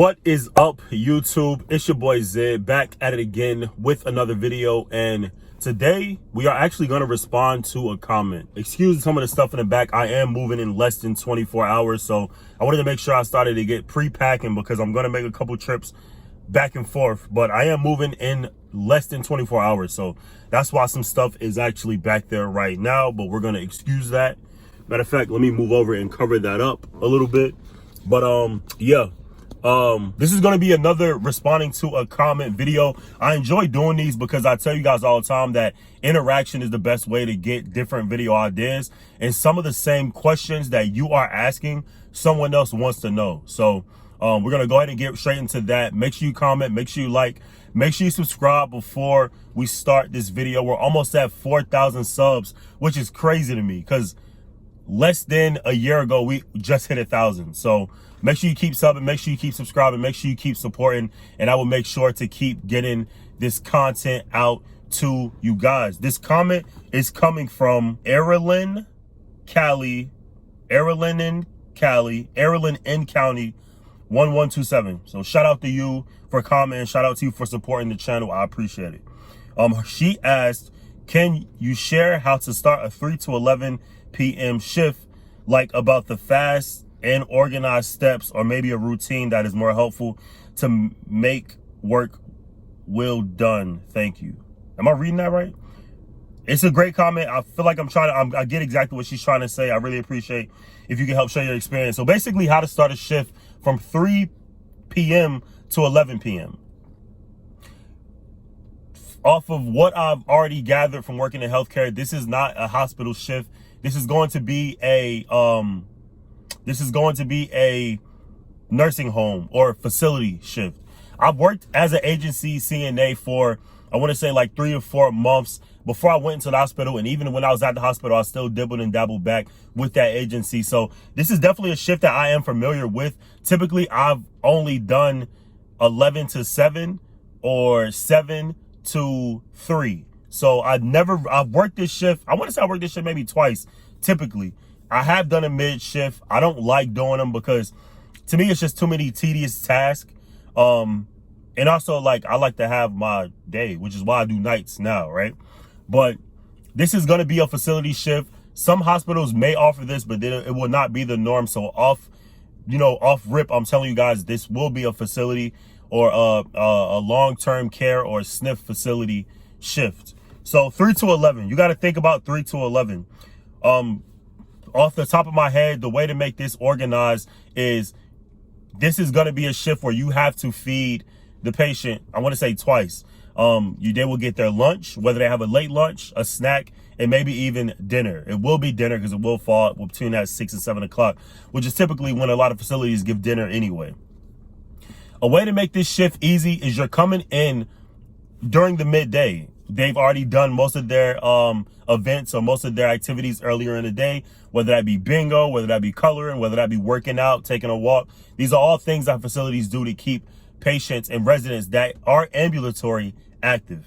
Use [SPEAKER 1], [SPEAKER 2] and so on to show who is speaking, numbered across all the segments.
[SPEAKER 1] What is up, YouTube? It's your boy Zed, back at it again with another video, and today we are actually going to respond to a comment. Excuse some of the stuff in the back. I am moving in less than 24 hours, so I wanted to make sure I started to get pre-packing because I'm going to make a couple trips back and forth, but I am moving in less than 24 hours, so that's why some stuff is actually back there right now, but we're going to excuse that. Matter of fact, let me move over and cover that up a little bit. But yeah. This is going to be another responding to a comment video. I enjoy doing these because I tell you guys all the time that interaction is the best way to get different video ideas. And some of the same questions that you are asking, someone else wants to know. So we're going to go ahead and get straight into that. Make sure you comment, make sure you like, make sure you subscribe before we start this video. We're almost at 4,000 subs, which is crazy to me because less than a year ago, we just hit 1,000. So make sure you keep subbing, make sure you keep subscribing, make sure you keep supporting, and I will make sure to keep getting this content out to you guys. This comment is coming from Erilyn in County 1127. So shout out to you for commenting, shout out to you for supporting the channel. I appreciate it. She asked, can you share how to start a 3 to 11 p.m. shift, like about the fast and organized steps, or maybe a routine that is more helpful to make work well done? Thank you. Am I reading that right? It's a great comment. I feel like I get exactly what she's trying to say. I really appreciate if you can help share your experience. So basically, how to start a shift from 3 p.m. to 11 p.m. Off of what I've already gathered from working in healthcare, this is not a hospital shift. This is going to be a nursing home or facility shift. I've worked as an agency CNA for, I want to say, like 3 or 4 months before I went into the hospital. And even when I was at the hospital, I still dibbled and dabbled back with that agency. So this is definitely a shift that I am familiar with. Typically, I've only done 11 to 7 or 7 to 3. So I've worked this shift. I want to say I worked this shift maybe twice, typically. I have done a mid shift. I don't like doing them because to me, it's just too many tedious tasks. And also, like, I like to have my day, which is why I do nights now, right? But this is going to be a facility shift. Some hospitals may offer this, but then it will not be the norm. So off rip, I'm telling you guys, this will be a facility or a long-term care or SNF facility shift. So 3 to 11, you got to think about 3 to 11. Off the top of my head, the way to make this organized is this is going to be a shift where you have to feed the patient, I want to say twice. They will get their lunch, whether they have a late lunch, a snack, and maybe even dinner. It will be dinner because it will fall between that 6 and 7 o'clock, which is typically when a lot of facilities give dinner anyway. A way to make this shift easy is you're coming in during the midday. They've already done most of their events or most of their activities earlier in the day, whether that be bingo, whether that be coloring, whether that be working out, taking a walk. These are all things that facilities do to keep patients and residents that are ambulatory active.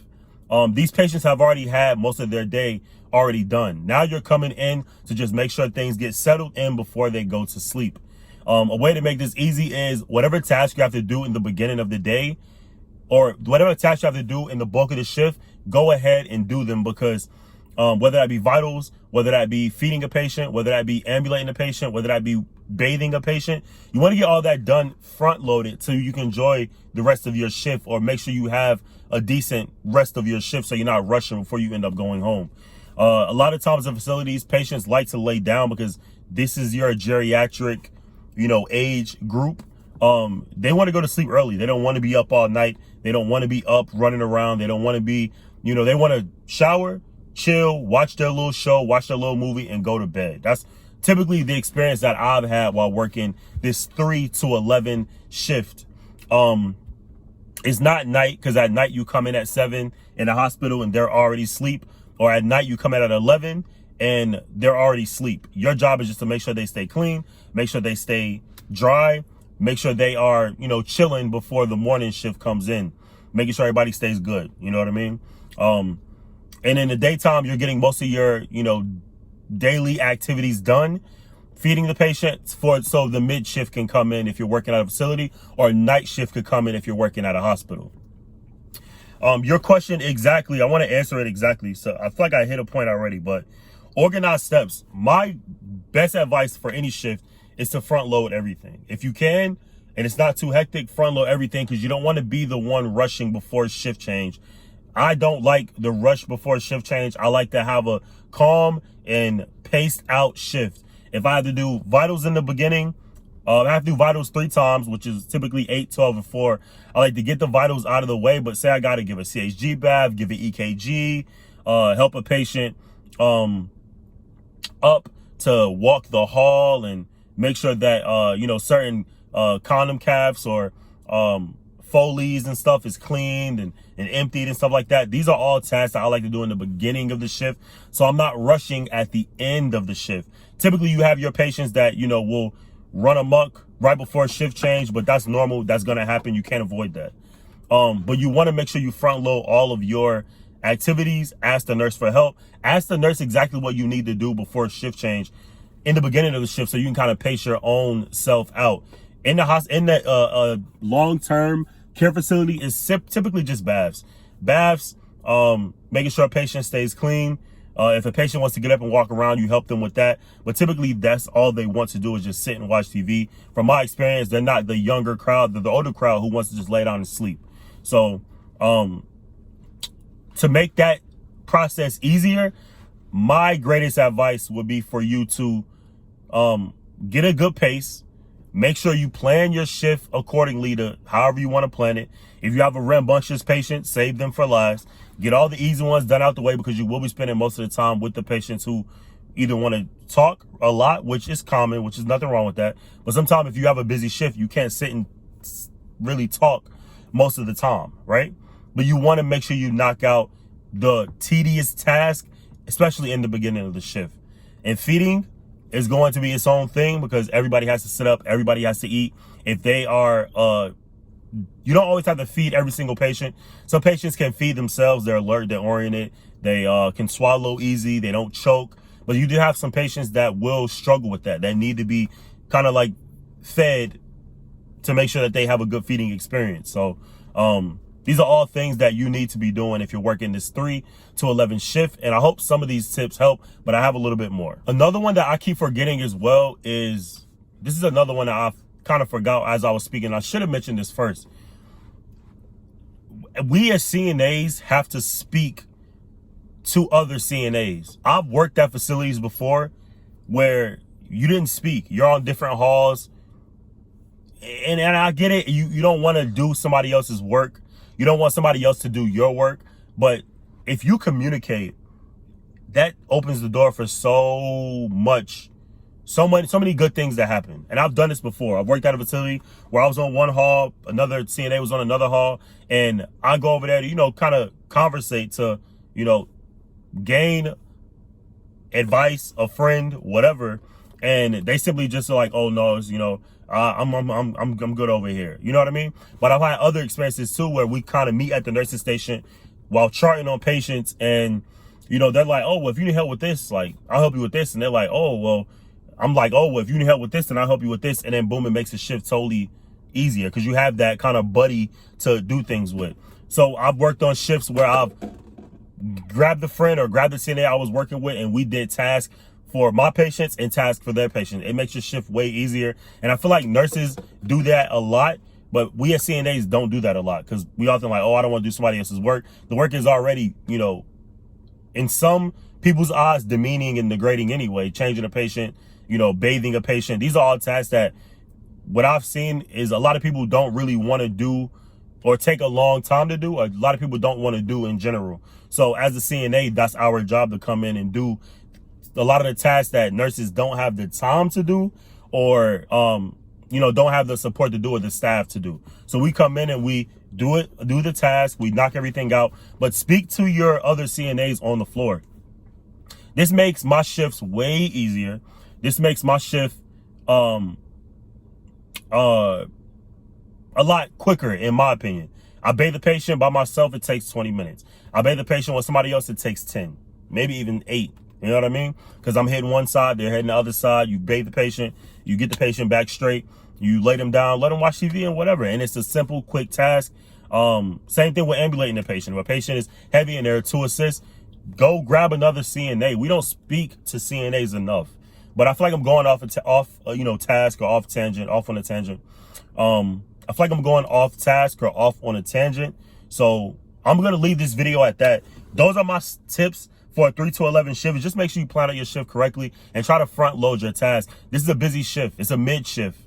[SPEAKER 1] These patients have already had most of their day already done. Now you're coming in to just make sure things get settled in before they go to sleep. A way to make this easy is whatever task you have to do in the beginning of the day, or whatever tasks you have to do in the bulk of the shift, go ahead and do them, because whether that be vitals, whether that be feeding a patient, whether that be ambulating a patient, whether that be bathing a patient, you want to get all that done front loaded so you can enjoy the rest of your shift, or make sure you have a decent rest of your shift so you're not rushing before you end up going home. A lot of times in facilities, patients like to lay down because this is your geriatric, age group. They want to go to sleep early. They don't want to be up all night. They don't want to be up running around. They don't want to be, they want to shower, chill, watch their little show, watch their little movie, and go to bed. That's typically the experience that I've had while working this 3 to 11 shift. It's not night, because at night you come in at 7 in the hospital and they're already asleep, or at night you come in at 11 and they're already asleep. Your job is just to make sure they stay clean, make sure they stay dry, make sure they are, chilling before the morning shift comes in, making sure everybody stays good. You know what I mean? And in the daytime, you're getting most of your, daily activities done. feeding the patient so the mid shift can come in if you're working at a facility, or night shift could come in if you're working at a hospital. Your question exactly, I want to answer it exactly. So I feel like I hit a point already, but organized steps. My best advice for any shift is to front load everything. If you can, and it's not too hectic, front load everything, because you don't want to be the one rushing before shift change. I don't like the rush before shift change. I like to have a calm and paced out shift. If I have to do vitals in the beginning, I have to do vitals 3 times, which is typically 8, 12, and 4. I like to get the vitals out of the way, but say I got to give a CHG bath, give an EKG, help a patient up to walk the hall, and make sure that, certain condom caps or Foley's and stuff is cleaned and emptied and stuff like that. These are all tasks that I like to do in the beginning of the shift, so I'm not rushing at the end of the shift. Typically, you have your patients that, will run amok right before shift change, but that's normal. That's going to happen. You can't avoid that. But you want to make sure you front load all of your activities. Ask the nurse for help. Ask the nurse exactly what you need to do before shift change in the beginning of the shift, so you can kind of pace your own self out. In the long-term care facility is typically just baths. Making sure a patient stays clean. If a patient wants to get up and walk around, you help them with that. But typically, that's all they want to do is just sit and watch TV. From my experience, they're not the younger crowd. They're the older crowd who wants to just lay down and sleep. So to make that process easier, my greatest advice would be for you to get a good pace. Make sure you plan your shift accordingly to however you want to plan it. If you have a rambunctious patient, save them for last. Get all the easy ones done out the way, because you will be spending most of the time with the patients who either want to talk a lot, which is common, which is nothing wrong with that. But sometimes if you have a busy shift, you can't sit and really talk most of the time, right? But you want to make sure you knock out the tedious task, especially in the beginning of the shift. And feeding is going to be its own thing, because everybody has to sit up, everybody has to eat. If they are, you don't always have to feed every single patient. Some patients can feed themselves. They're alert, they're oriented, they can swallow easy, they don't choke. But you do have some patients that will struggle with that need to be kind of like fed to make sure that they have a good feeding experience. So these are all things that you need to be doing if you're working this 3 to 11 shift. And I hope some of these tips help, but I have a little bit more. Another one that I keep forgetting as well is, this is another one that I kind of forgot as I was speaking. I should have mentioned this first. We as CNAs have to speak to other CNAs. I've worked at facilities before where you didn't speak. You're on different halls. And I get it. You don't want to do somebody else's work. You don't want somebody else to do your work. But if you communicate, that opens the door for so many good things that happen. And I've done this before. I've worked at a facility where I was on one hall, another CNA was on another hall, and I go over there to, kind of conversate to, gain advice, a friend, whatever. And they simply just are like, oh no, it's, I'm good over here. You know what I mean? But I've had other experiences too, where we kind of meet at the nursing station while charting on patients, and they're like, oh, well, if you need help with this, like, I'll help you with this. And they're like, oh, well, I'm like, oh, well, if you need help with this, then I'll help you with this. And then boom, it makes the shift totally easier, because you have that kind of buddy to do things with. So I've worked on shifts where I've grabbed the friend or grabbed the CNA I was working with, and we did tasks for my patients and tasks for their patients. It makes your shift way easier. And I feel like nurses do that a lot, but we as CNAs don't do that a lot, because we often like, oh, I don't want to do somebody else's work. The work is already, in some people's eyes, demeaning and degrading anyway. Changing a patient, bathing a patient. These are all tasks that what I've seen is a lot of people don't really want to do, or take a long time to do. A lot of people don't want to do in general. So as a CNA, that's our job, to come in and do a lot of the tasks that nurses don't have the time to do, or, don't have the support to do, or the staff to do. So we come in and we do the task, we knock everything out, but speak to your other CNAs on the floor. This makes my shifts way easier. This makes my shift a lot quicker, in my opinion. I bathe the patient by myself, it takes 20 minutes. I bathe the patient with somebody else, it takes 10, maybe even 8 You know what I mean? Because I'm hitting one side, they're hitting the other side. You bathe the patient, you get the patient back straight, you lay them down, let them watch TV and whatever. And it's a simple, quick task. Same thing with ambulating the patient. If a patient is heavy and there are 2 assists, go grab another CNA. We don't speak to CNAs enough. But I feel like I'm going off task or off tangent, off on a tangent. I feel like I'm going off task or off on a tangent. So I'm going to leave this video at that. Those are my tips for a 3 to 11 shift. Just make sure you plan out your shift correctly and try to front load your task. This is a busy shift. It's a mid shift.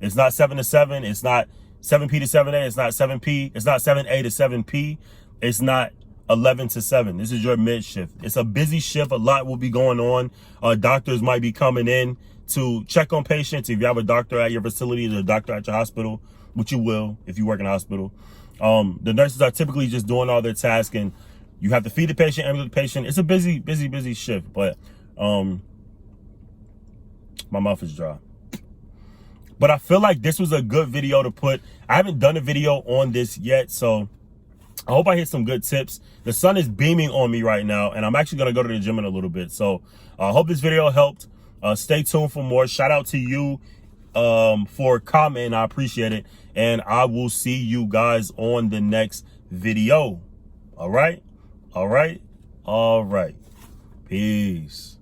[SPEAKER 1] It's not 7 to 7. It's not 7P to 7A. It's not 7P. It's not 7A to 7P. It's not 11 to 7. This is your mid shift. It's a busy shift. A lot will be going on. Doctors might be coming in to check on patients. If you have a doctor at your facility, or a doctor at your hospital, which you will if you work in a hospital. The nurses are typically just doing all their tasks, and you have to feed the patient, ambulate the patient. It's a busy shift, but my mouth is dry. But I feel like this was a good video to put. I haven't done a video on this yet, so I hope I hit some good tips. The sun is beaming on me right now, and I'm actually going to go to the gym in a little bit. So I hope this video helped. Stay tuned for more. Shout out to you for commenting. I appreciate it. And I will see you guys on the next video. All right. Peace.